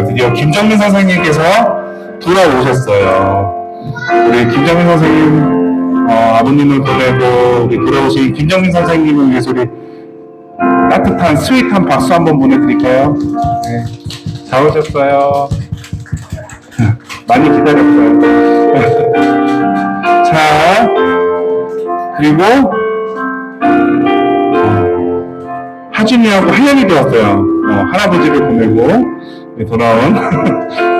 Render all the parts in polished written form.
드디어 김정민 선생님께서 돌아오셨어요. 우리 김정민 선생님 아버님을 보내고 우리 돌아오신 김정민 선생님을 위해서 우리 따뜻한 스윗한 박수 한번 보내드릴까요? 네, 잘 오셨어요. 많이 기다렸어요. 자, 그리고 하준이하고 하연이도 왔어요. 할아버지를 보내고 돌아온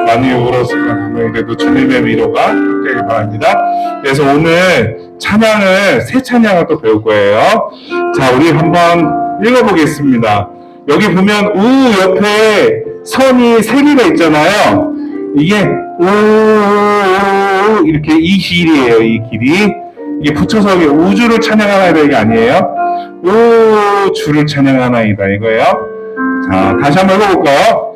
많이 울었을 거예요. 그래도 주님의 위로가 함께하길 바랍니다. 그래서 오늘 찬양을 새 찬양을 또 배울 거예요. 자, 우리 한번 읽어보겠습니다. 여기 보면 우 옆에 선이 세 개가 있잖아요. 이게 우 이렇게 이 길이에요. 이 길이 이게 붙여서 우주를 찬양하나이다 이게 아니에요. 우주를 찬양하나이다 이거예요. 자, 다시 한번 읽어볼까요?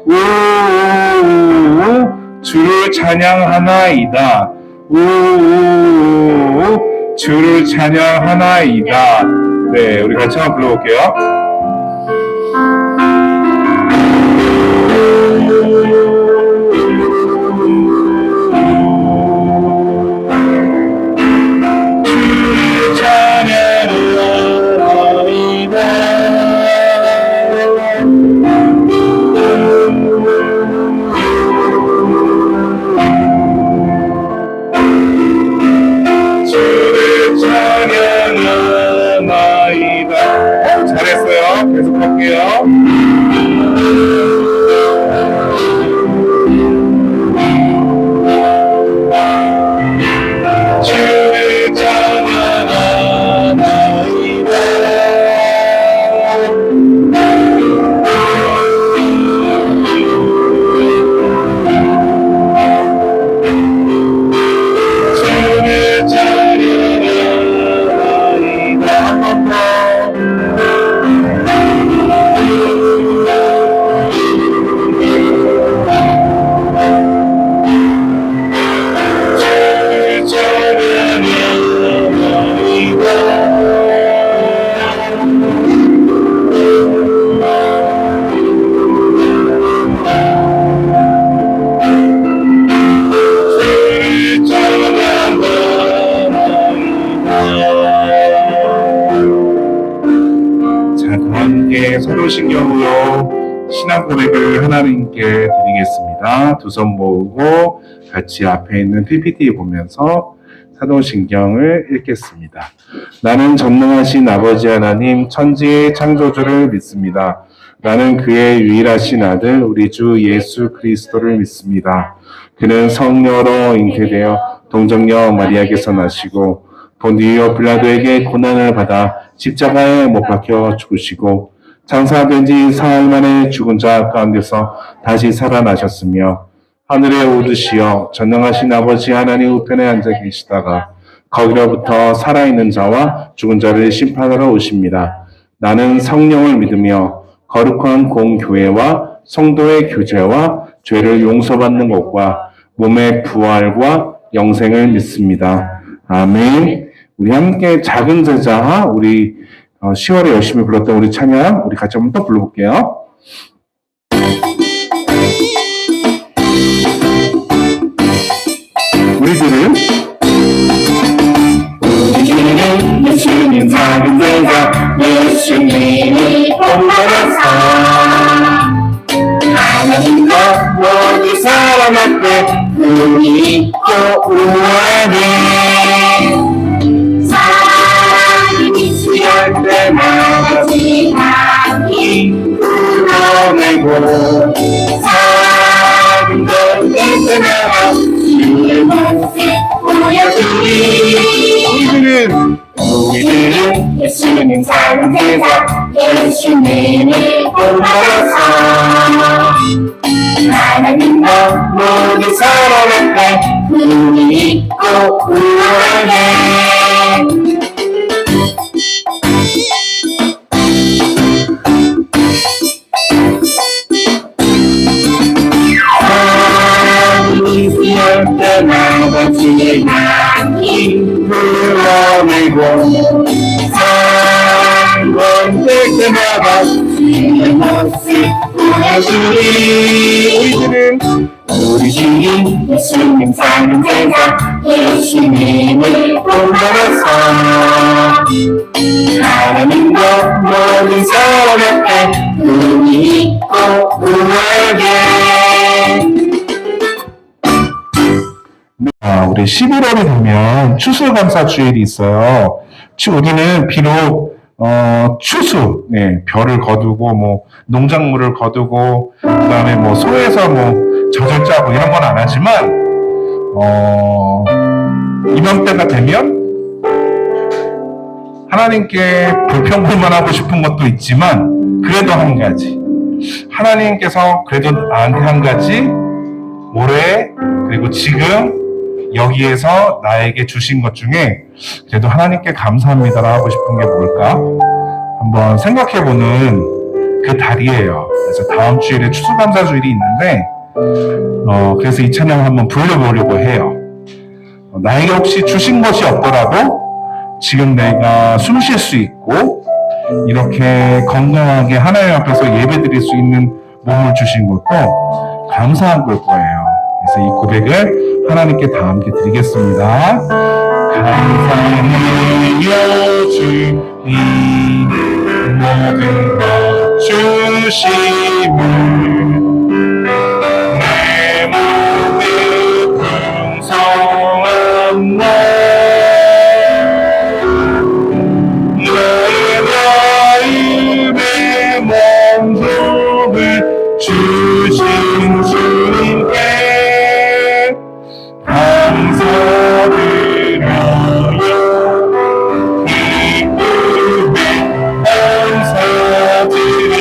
주를 찬양하나이다. 주를 찬양하나이다. 네, 우리 같이 한번 불러볼게요. 잘했어요. 계속 할게요. 주를 찬양하나이다. 사도신경으로 신앙 고백을 하나님께 드리겠습니다. 두 손 모으고 같이 앞에 있는 PPT 보면서 사도신경을 읽겠습니다. 나는 전능하신 아버지 하나님 천지의 창조주를 믿습니다. 나는 그의 유일하신 아들 우리 주 예수 그리스도를 믿습니다. 그는 성녀로 잉태되어 동정녀 마리아께서 나시고 본디오 빌라도에게 고난을 받아 십자가에 못 박혀 죽으시고 장사된 지 사흘 만에 죽은 자 가운데서 다시 살아나셨으며 하늘에 오르시어 전능하신 아버지 하나님 우편에 앉아 계시다가 거기로부터 살아있는 자와 죽은 자를 심판하러 오십니다. 나는 성령을 믿으며 거룩한 공교회와 성도의 교제와 죄를 용서받는 것과 몸의 부활과 영생을 믿습니다. 아멘. 우리 함께 작은 제자 우리 10월에 열심히 불렀던 우리 찬양 우리 같이 한번 또 불러볼게요. 우리들은 예수님 작은 제자 예수님이 본받아서 하나님과 모두 사람 앞에 의미 있고 우아해 사랑이 수혈 때마다 지나기 풀어내고 작은 것 깨끗하라 주의 모습 보여주리 우리들은 예수님 작은 제자 예수님을 본받아서 하나님과 모든 사람 앞에 분이 있고 우월해. 이스열 때마다 주의 향기 불러내고 상관될 때마다 주의 모습 보여주리. 우리 주인 예수님 사는 세상 예수님을 본받아서 하나님과 모든 사람 앞에 분이 있고 우월해. 우리 11월이 되면 추수감사주일이 있어요. 우리는 비록 추수, 벼를 거두고 뭐 농작물을 거두고 그다음에 뭐 소에서 뭐 젖을 짜고 이런 건 안 하지만 이맘때가 되면 하나님께 불평불만하고 싶은 것도 있지만 그래도 한 가지, 하나님께서 그래도 나한테 한 가지 올해 그리고 지금 여기에서 나에게 주신 것 중에 그래도 하나님께 감사합니다라 하고 싶은 게 뭘까? 한번 생각해보는 그 달이에요. 그래서 다음 주일에 추수감사주일이 있는데 그래서 이 찬양을 한번 불러보려고 해요. 나에게 혹시 주신 것이 없더라도 지금 내가 숨 쉴 수 있고 이렇게 건강하게 하나님 앞에서 예배드릴 수 있는 몸을 주신 것도 감사한 걸 거예요. 그래서 이 고백을 하나님께 다 함께 드리겠습니다. 감사해요 주님 모든 것 주심을 내 몸에 풍성한 날 너의 마음에 만족을 주신 주님께 감사드려요. 기쁨에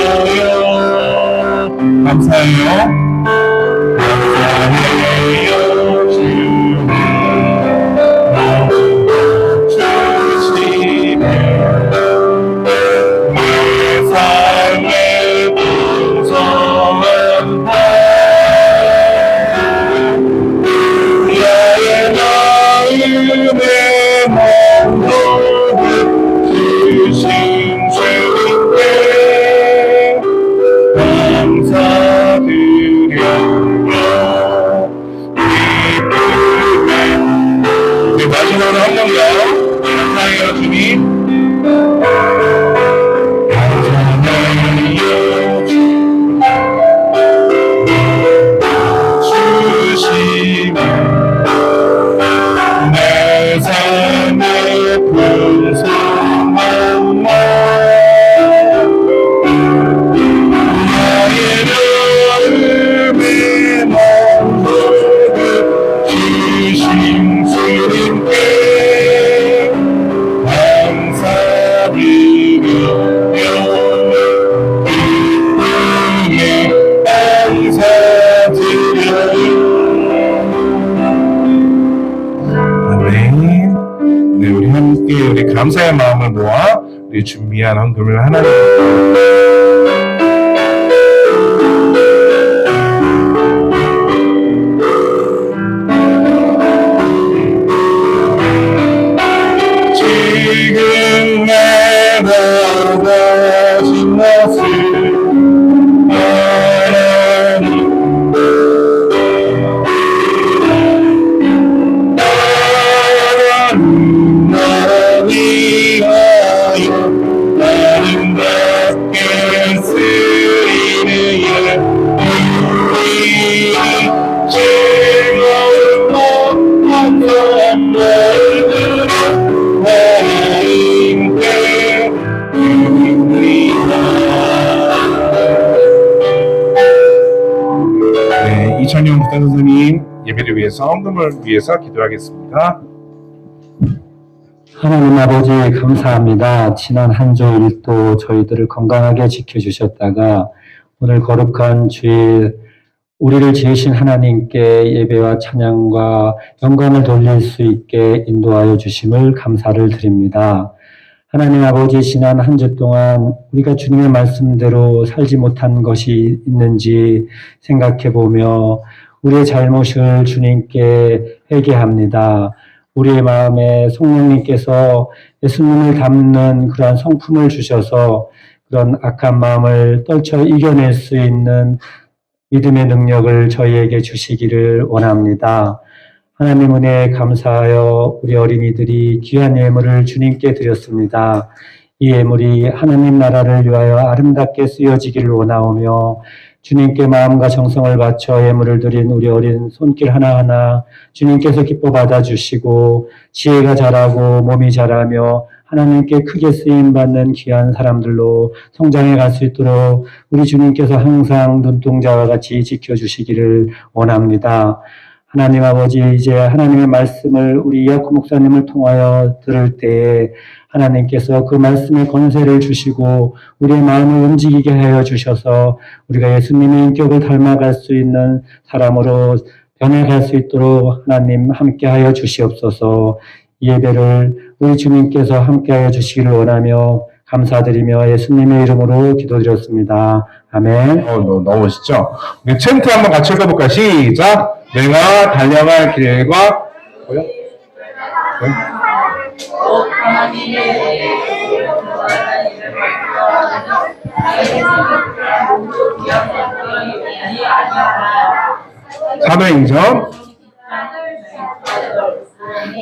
감사드려요. 감사해요. 감사해요. 주님 주시면 내 삶의 풍성한 날 내 만족을 주신 주님께 감사드려요. 기쁨에 우리 마지막으로 한 번 더 감사해요 주님. 감사해요 주시면 내 삶의 풍성한 날 나의 마음에 만족을 주신 주님께 감사드려요. 기쁨에 감사드려요. 아멘. 네, 우리 함께 우리 감사의 마음을 모아 우리 준비한 헌금을 하나님 지금 내가 가진 것을 나를 위하여 아름답게 쓰이는 우리 즐거운 감사한 말들을 하나님께 드립니다. 네, 이천영 부단 선생님 예배를 위해서 헌금을 위해서 기도하겠습니다. 하나님 아버지 감사합니다. 지난 한 주일도 저희들을 건강하게 지켜주셨다가 오늘 거룩한 주일 우리를 지으신 하나님께 예배와 찬양과 영광을 돌릴 수 있게 인도하여 주심을 감사를 드립니다. 하나님 아버지, 지난 한 주 동안 우리가 주님의 말씀대로 살지 못한 것이 있는지 생각해 보며 우리의 잘못을 주님께 회개합니다. 우리의 마음에 성령님께서 예수님을 담는 그러한 성품을 주셔서 그런 악한 마음을 떨쳐 이겨낼 수 있는 믿음의 능력을 저희에게 주시기를 원합니다. 하나님 은혜에 감사하여 우리 어린이들이 귀한 예물을 주님께 드렸습니다. 이 예물이 하나님 나라를 위하여 아름답게 쓰여지기를 원하오며 주님께 마음과 정성을 바쳐 예물을 드린 우리 어린 손길 하나하나 주님께서 기뻐 받아주시고 지혜가 자라고 몸이 자라며 하나님께 크게 쓰임받는 귀한 사람들로 성장해 갈 수 있도록 우리 주님께서 항상 눈동자와 같이 지켜주시기를 원합니다. 하나님 아버지, 이제 하나님의 말씀을 우리 이학구 목사님을 통하여 들을 때에 하나님께서 그 말씀의 권세를 주시고 우리의 마음을 움직이게 하여 주셔서 우리가 예수님의 인격을 닮아갈 수 있는 사람으로 변해갈 수 있도록 하나님 함께하여 주시옵소서. 이 예배를 우리 주님께서 함께하여 주시기를 원하며 감사드리며 예수님의 이름으로 기도드렸습니다. 아멘. 너무 멋있죠? 우리 챈트 한번 같이 읽어볼까요? 시작! 내가 달려갈 길과 뭐요? 네? 사도행전.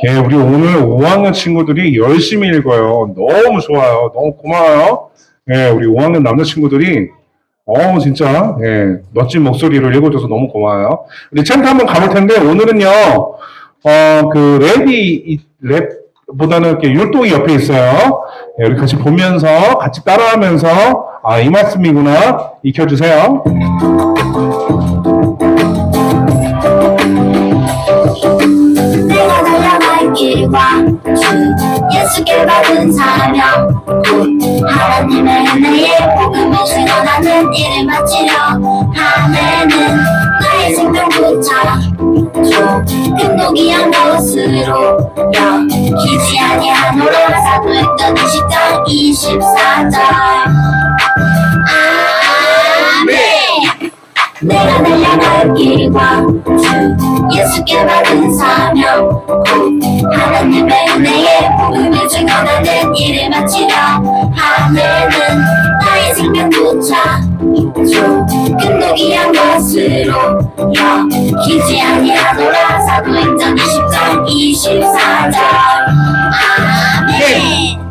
예, 우리 오늘 5학년 친구들이 열심히 읽어요. 너무 좋아요. 너무 고마워요. 예, 우리 5학년 남자친구들이 진짜 예, 멋진 목소리를 읽어줘서 너무 고마워요. 우리 챈트 한번 가볼 텐데 오늘은요 그 랩보다는 이렇게 율동이 옆에 있어요. 예, 우리 같이 보면서 같이 따라하면서 이 말씀이구나 익혀주세요. 내가 달려갈 길과 주 예수께 받은 사명 곧 하나님의 은혜에 복음을 증언하는 일을 마치려 하나는 나의 생명부터 좁은 귀한 곳으로 여기지 아니하노라. 사도행전 20장 24절. 아멘. 내가 달려갈 길과 주 예수께 받은 사명 곧 하나님의 은혜에 복음을 증언하는 일을 마치려 하늘은 나의 생명부차 좁은 귀한 것으로 여기지 아니하노라. 사도행전 20장 24절. 아멘.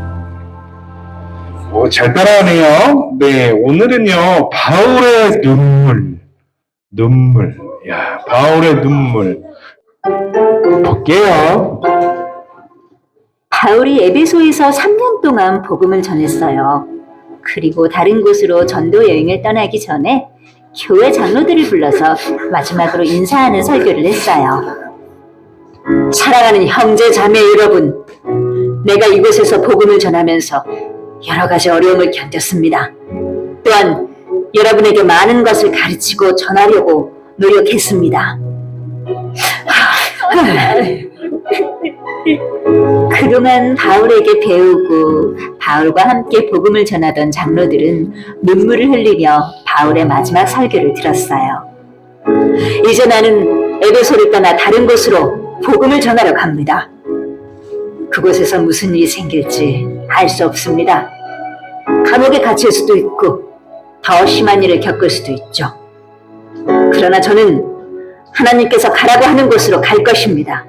잘 따라하네요. 네, 오늘은요 바울의 눈물. 야, 바울의 눈물. 볼게요. 바울이 에베소에서 3년 동안 복음을 전했어요. 그리고 다른 곳으로 전도 여행을 떠나기 전에 교회 장로들을 불러서 마지막으로 인사하는 설교를 했어요. 사랑하는 형제 자매 여러분, 내가 이곳에서 복음을 전하면서 여러 가지 어려움을 견뎠습니다. 또한 여러분에게 많은 것을 가르치고 전하려고 노력했습니다. 그동안 바울에게 배우고 바울과 함께 복음을 전하던 장로들은 눈물을 흘리며 바울의 마지막 설교를 들었어요. 이제 나는 에베소를 떠나 다른 곳으로 복음을 전하러 갑니다. 그곳에서 무슨 일이 생길지 알 수 없습니다. 감옥에 갇힐 수도 있고 더 심한 일을 겪을 수도 있죠. 그러나 저는 하나님께서 가라고 하는 곳으로 갈 것입니다.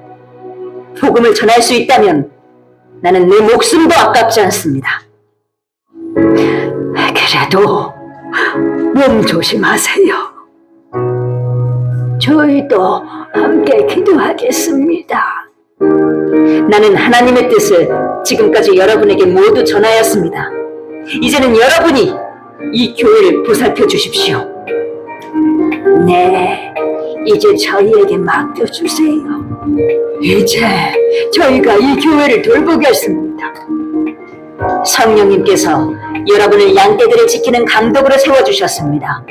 복음을 전할 수 있다면 나는 내 목숨도 아깝지 않습니다. 그래도 몸 조심하세요. 저희도 함께 기도하겠습니다. 나는 하나님의 뜻을 지금까지 여러분에게 모두 전하였습니다. 이제는 여러분이 이 교회를 보살펴 주십시오. 네, 이제 저희에게 맡겨주세요. 이제 저희가 이 교회를 돌보겠습니다. 성령님께서 여러분을 양떼들을 지키는 감독으로 세워주셨습니다.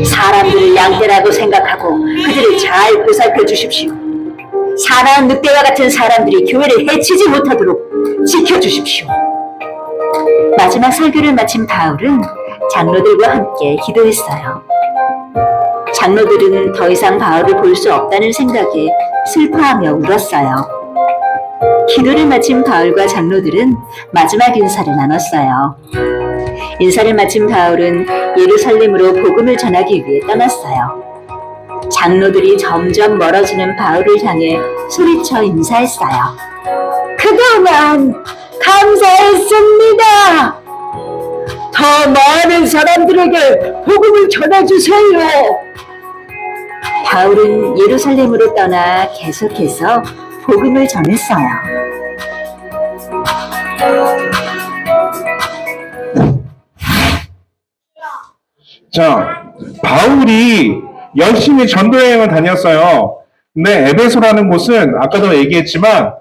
사람들을 양떼라고 생각하고 그들을 잘 보살펴 주십시오. 사나운 늑대와 같은 사람들이 교회를 해치지 못하도록 지켜주십시오. 마지막 설교를 마친 바울은 장로들과 함께 기도했어요. 장로들은 더 이상 바울을 볼 수 없다는 생각에 슬퍼하며 울었어요. 기도를 마친 바울과 장로들은 마지막 인사를 나눴어요. 인사를 마친 바울은 예루살렘으로 복음을 전하기 위해 떠났어요. 장로들이 점점 멀어지는 바울을 향해 소리쳐 인사했어요. 그동안 감사했습니다. 더 많은 사람들에게 복음을 전해주세요. 바울은 예루살렘으로 떠나 계속해서 복음을 전했어요. 자, 바울이 열심히 전도여행을 다녔어요. 근데 에베소라는 곳은 아까도 얘기했지만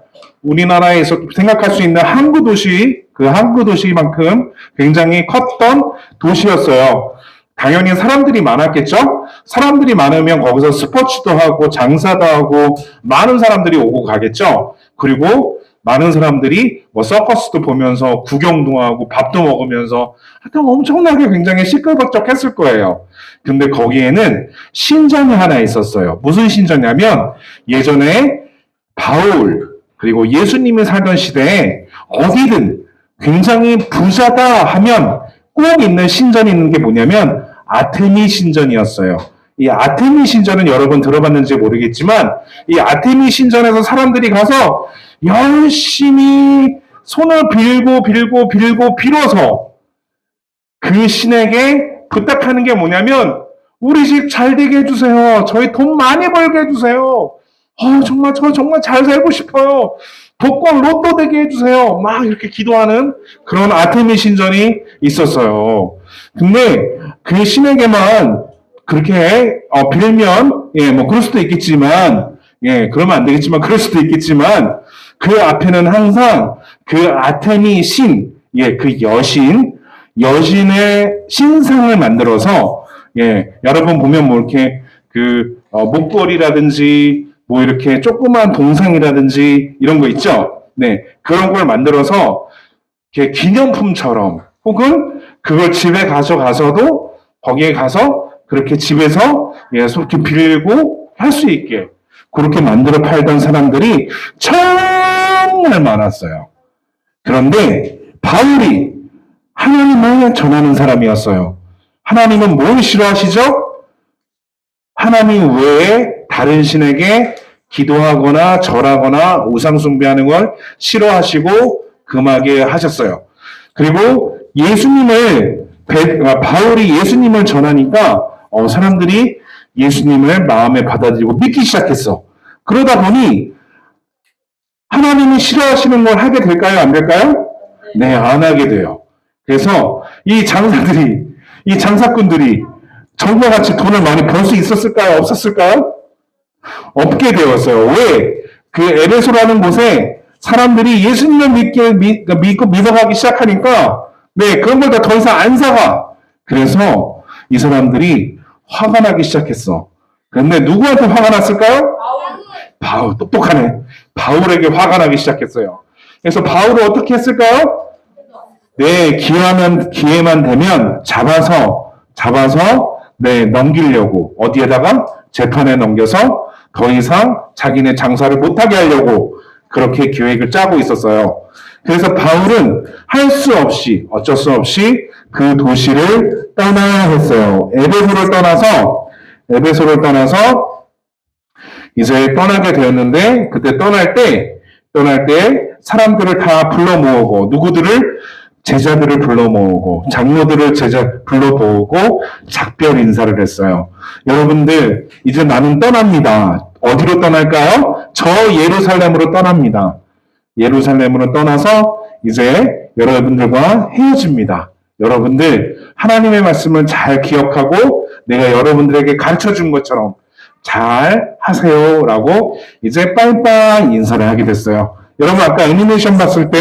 우리나라에서 생각할 수 있는 항구 도시, 그 항구 도시만큼 굉장히 컸던 도시였어요. 당연히 사람들이 많았겠죠? 사람들이 많으면 거기서 스포츠도 하고 장사도 하고 많은 사람들이 오고 가겠죠? 그리고 많은 사람들이 뭐 서커스도 보면서 구경도 하고 밥도 먹으면서 하여튼 엄청나게 굉장히 시끌벅적했을 거예요. 근데 거기에는 신전이 하나 있었어요. 무슨 신전이냐면 예전에 바울 그리고 예수님이 살던 시대에 어디든 굉장히 부자다 하면 꼭 있는 신전이 있는 게 뭐냐면 아테미 신전이었어요. 이 아테미 신전은 여러분 들어봤는지 모르겠지만 이 아테미 신전에서 사람들이 가서 열심히 손을 빌고 빌어서 그 신에게 부탁하는 게 뭐냐면 우리 집 잘 되게 해주세요. 저희 돈 많이 벌게 해주세요. 정말 저 정말 잘 살고 싶어요. 복권 로또 되게 해주세요. 막 이렇게 기도하는 그런 아테미 신전이 있었어요. 근데 그 신에게만 그렇게 빌면 뭐 그럴 수도 있겠지만 그러면 안 되겠지만 그럴 수도 있겠지만 그 앞에는 항상 그 아테미 신, 그 여신의 신상을 만들어서 여러분 보면 뭐 이렇게 그 목걸이라든지 뭐 이렇게 조그만 동상이라든지 이런 거 있죠. 네, 그런 걸 만들어서 이렇게 기념품처럼 혹은 그걸 집에 가져가서도 거기에 가서 그렇게 집에서 이렇게 빌고 할 수 있게 그렇게 만들어 팔던 사람들이 정말 많았어요. 그런데 바울이 하나님을 전하는 사람이었어요. 하나님은 뭘 싫어하시죠? 하나님 외에 다른 신에게 기도하거나 절하거나 우상 숭배하는 걸 싫어하시고 금하게 하셨어요. 그리고 바울이 예수님을 전하니까 사람들이 예수님을 마음에 받아들이고 믿기 시작했어. 그러다 보니 하나님이 싫어하시는 걸 하게 될까요? 안 될까요? 네, 안 하게 돼요. 그래서 이 장사꾼들이 정말같이 돈을 많이 벌 수 있었을까요? 없었을까요? 없게 되었어요. 왜? 그 에베소라는 곳에 사람들이 예수님을 믿고 믿어가기 시작하니까 그런 걸 더 이상 안 사가. 그래서 이 사람들이 화가 나기 시작했어. 그런데 누구한테 화가 났을까요? 바울, 똑똑하네. 바울에게 화가 나기 시작했어요. 그래서 바울을 어떻게 했을까요? 기회만 되면 잡아서 넘기려고 어디에다가 재판에 넘겨서 더 이상 자기네 장사를 못하게 하려고 그렇게 계획을 짜고 있었어요. 그래서 바울은 어쩔 수 없이 그 도시를 떠나야 했어요. 에베소를 떠나서 이제 떠나게 되었는데 그때 떠날 때 사람들을 다 불러 모으고 누구들을 제자들을 불러 모으고 장로들을 불러 모으고 작별 인사를 했어요. 여러분들 이제 나는 떠납니다. 어디로 떠날까요? 저 예루살렘으로 떠납니다. 예루살렘으로 떠나서 이제 여러분들과 헤어집니다. 여러분들 하나님의 말씀을 잘 기억하고 내가 여러분들에게 가르쳐준 것처럼 잘 하세요라고 이제 빠이빠이 인사를 하게 됐어요. 여러분 아까 애니메이션 봤을 때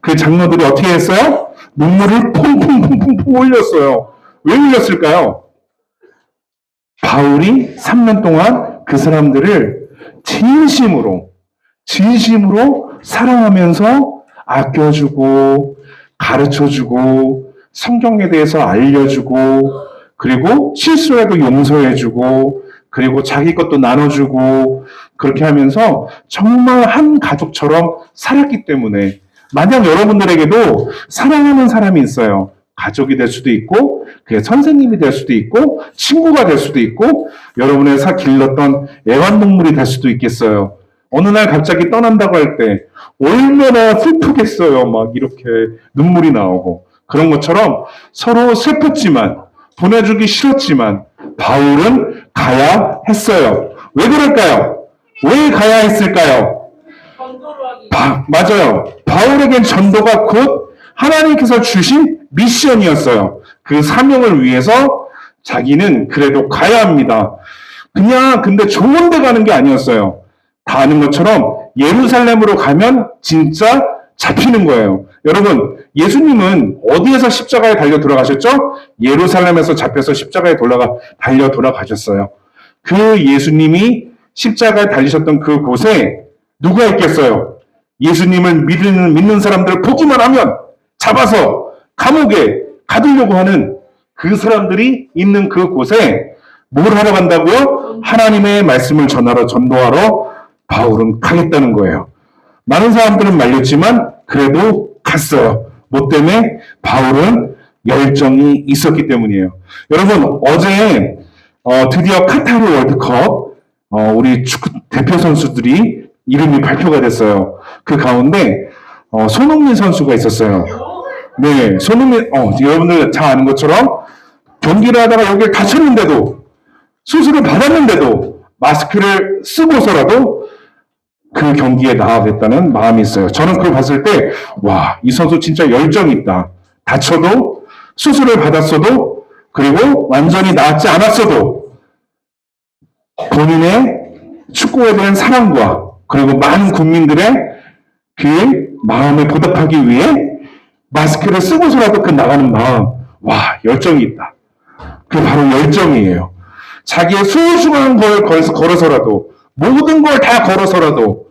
그 장로들이 어떻게 했어요? 눈물을 퐁퐁퐁퐁 흘렸어요. 왜 흘렸을까요? 바울이 3년 동안 그 사람들을 진심으로 사랑하면서 아껴주고 가르쳐주고 성경에 대해서 알려주고 그리고 실수라도 용서해주고 그리고 자기 것도 나눠주고 그렇게 하면서 정말 한 가족처럼 살았기 때문에 만약 여러분들에게도 사랑하는 사람이 있어요. 가족이 될 수도 있고 그게 선생님이 될 수도 있고 친구가 될 수도 있고 여러분의 길렀던 애완동물이 될 수도 있겠어요. 어느 날 갑자기 떠난다고 할 때 얼마나 슬프겠어요. 막 이렇게 눈물이 나오고 그런 것처럼 서로 슬펐지만 보내주기 싫었지만 바울은 가야 했어요. 왜 그럴까요? 왜 가야 했을까요? 맞아요. 바울에겐 전도가 곧 하나님께서 주신 미션이었어요. 그 사명을 위해서 자기는 그래도 가야 합니다. 그냥 근데 좋은 데 가는 게 아니었어요. 다 아는 것처럼 예루살렘으로 가면 진짜 잡히는 거예요. 여러분, 예수님은 어디에서 십자가에 달려 돌아가셨죠? 예루살렘에서 잡혀서 십자가에 달려 돌아가셨어요. 그 예수님이 십자가에 달리셨던 그곳에 누가 있겠어요? 예수님을 믿는 사람들을 보기만 하면 잡아서 감옥에 가두려고 하는 그 사람들이 있는 그곳에 뭘 하러 간다고요? 하나님의 말씀을 전도하러 바울은 가겠다는 거예요. 많은 사람들은 말렸지만 그래도 갔어요. 뭐 때문에? 바울은 열정이 있었기 때문이에요. 여러분, 어제 드디어 카타르 월드컵 우리 축구 대표 선수들이 이름이 발표가 됐어요. 그 가운데 손흥민 선수가 있었어요. 네, 손흥민 여러분들 잘 아는 것처럼 경기를 하다가 여기를 다쳤는데도 수술을 받았는데도 마스크를 쓰고서라도 그 경기에 나가겠다는 마음이 있어요. 저는 그걸 봤을 때 와, 이 선수 진짜 열정이 있다. 다쳐도 수술을 받았어도 그리고 완전히 나았지 않았어도 본인의 축구에 대한 사랑과 그리고 많은 국민들의 그 마음에 보답하기 위해 마스크를 쓰고서라도 그 나가는 마음, 와, 열정이 있다. 그게 바로 열정이에요. 자기의 소중한 걸 걸어서라도 모든 걸 다 걸어서라도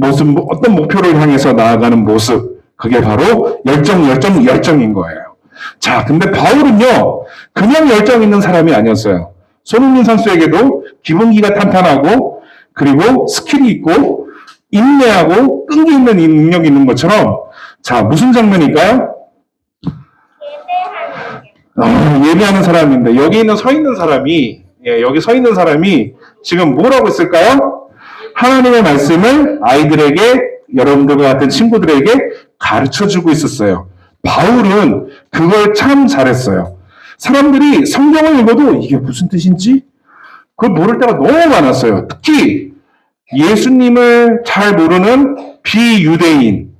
어떤 목표를 향해서 나아가는 모습, 그게 바로 열정인 거예요. 자, 근데 바울은요, 그냥 열정 있는 사람이 아니었어요. 손흥민 선수에게도 기본기가 탄탄하고, 그리고 스킬이 있고, 인내하고, 끈기 있는 능력이 있는 것처럼, 자, 무슨 장면일까요? 예배하는 사람인데, 여기 서 있는 사람이 지금 뭘 하고 있을까요? 하나님의 말씀을 아이들에게, 여러분들과 같은 친구들에게 가르쳐주고 있었어요. 바울은 그걸 참 잘했어요. 사람들이 성경을 읽어도 이게 무슨 뜻인지 그걸 모를 때가 너무 많았어요. 특히 예수님을 잘 모르는 비유대인,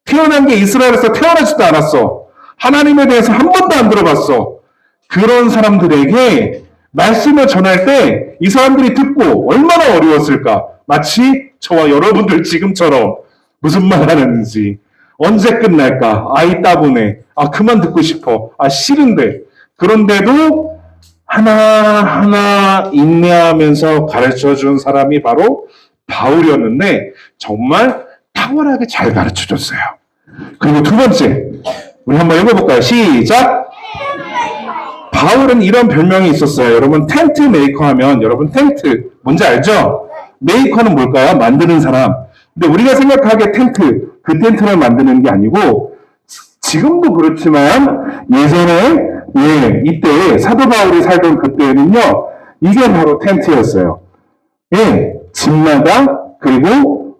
태어난 게 이스라엘에서 태어나지도 않았어. 하나님에 대해서 한 번도 안 들어봤어. 그런 사람들에게 말씀을 전할 때 이 사람들이 듣고 얼마나 어려웠을까. 마치 저와 여러분들 지금처럼 무슨 말 하는지, 언제 끝날까, 아이 따분해, 그만 듣고 싶어, 싫은데, 그런데도 하나하나 인내하면서 가르쳐준 사람이 바로 바울이었는데 정말 탁월하게 잘 가르쳐줬어요. 그리고 두 번째, 우리 한번 읽어볼까요? 시작! 바울은 이런 별명이 있었어요. 여러분, 텐트 메이커 하면, 여러분, 텐트, 뭔지 알죠? 메이커는 뭘까요? 만드는 사람. 근데 우리가 생각하기에 그 텐트를 만드는 게 아니고, 지금도 그렇지만, 예전에, 이때, 사도 바울이 살던 그때는요, 이게 바로 텐트였어요. 집마다, 그리고,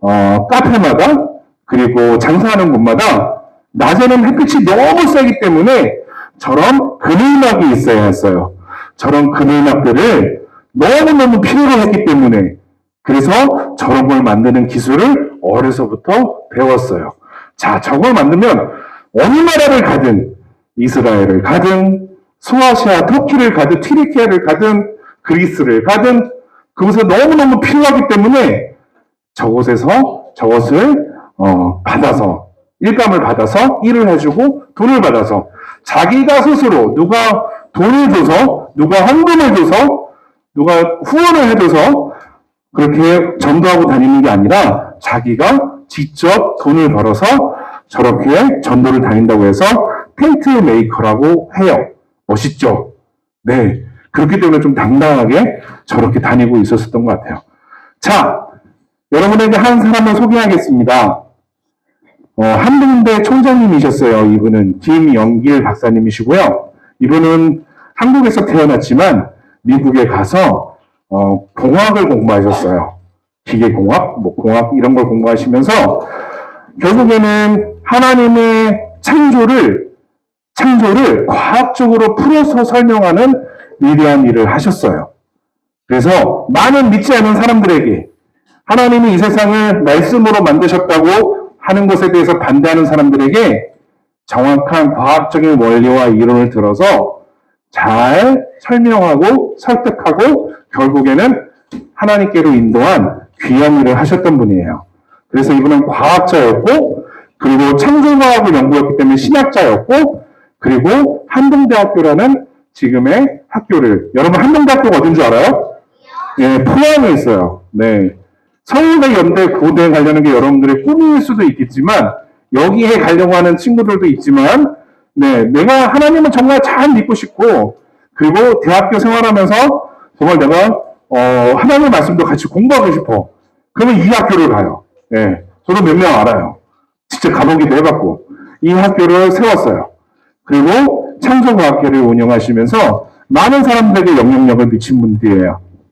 카페마다, 그리고 장사하는 곳마다, 낮에는 햇빛이 너무 세기 때문에, 저런 그늘막이 있어야 했어요. 저런 그늘막들을 너무너무 필요로 했기 때문에 그래서 저런 걸 만드는 기술을 어려서부터 배웠어요. 자, 저걸 만들면 어느 나라를 가든 이스라엘을 가든 소아시아 터키를 가든 튀르키예를 가든 그리스를 가든 그곳에 너무너무 필요하기 때문에 저곳에서 저것을 받아서 일감을 받아서 일을 해주고 돈을 받아서 자기가 스스로 누가 돈을 줘서 누가 헌금을 줘서 누가 후원을 해줘서 그렇게 전도하고 다니는 게 아니라 자기가 직접 돈을 벌어서 저렇게 전도를 다닌다고 해서 텐트 메이커라고 해요. 멋있죠? 네. 그렇기 때문에 좀 당당하게 저렇게 다니고 있었던 것 같아요. 자, 여러분에게 한 사람을 소개하겠습니다. 한동대 총장님이셨어요. 이분은 김영길 박사님이시고요. 이분은 한국에서 태어났지만 미국에 가서 공학을 공부하셨어요. 기계공학, 뭐 공학 이런 걸 공부하시면서 결국에는 하나님의 창조를 과학적으로 풀어서 설명하는 위대한 일을 하셨어요. 그래서 많은 믿지 않는 사람들에게 하나님이 이 세상을 말씀으로 만드셨다고 하는 것에 대해서 반대하는 사람들에게 정확한 과학적인 원리와 이론을 들어서 잘 설명하고 설득하고 결국에는 하나님께로 인도한 귀한 일을 하셨던 분이에요. 그래서 이분은 과학자였고 그리고 창조과학을 연구했기 때문에 신학자였고 그리고 한동대학교라는 지금의 학교를 여러분 한동대학교가 어딘 줄 알아요? 예, 포항에 있어요. 네. 서울대, 연대, 고대에 가려는 게 여러분들의 꿈일 수도 있겠지만 여기에 가려고 하는 친구들도 있지만 네, 내가 하나님을 정말 잘 믿고 싶고 그리고 대학교 생활하면서 정말 내가 하나님의 말씀도 같이 공부하고 싶어. 그러면 이 학교를 가요. 네, 저도 몇 명 알아요. 직접 가보기도 해봤고 이 학교를 세웠어요. 그리고 창조과학회를 운영하시면서 많은 사람들에게 영향력을 미친 분들이에요.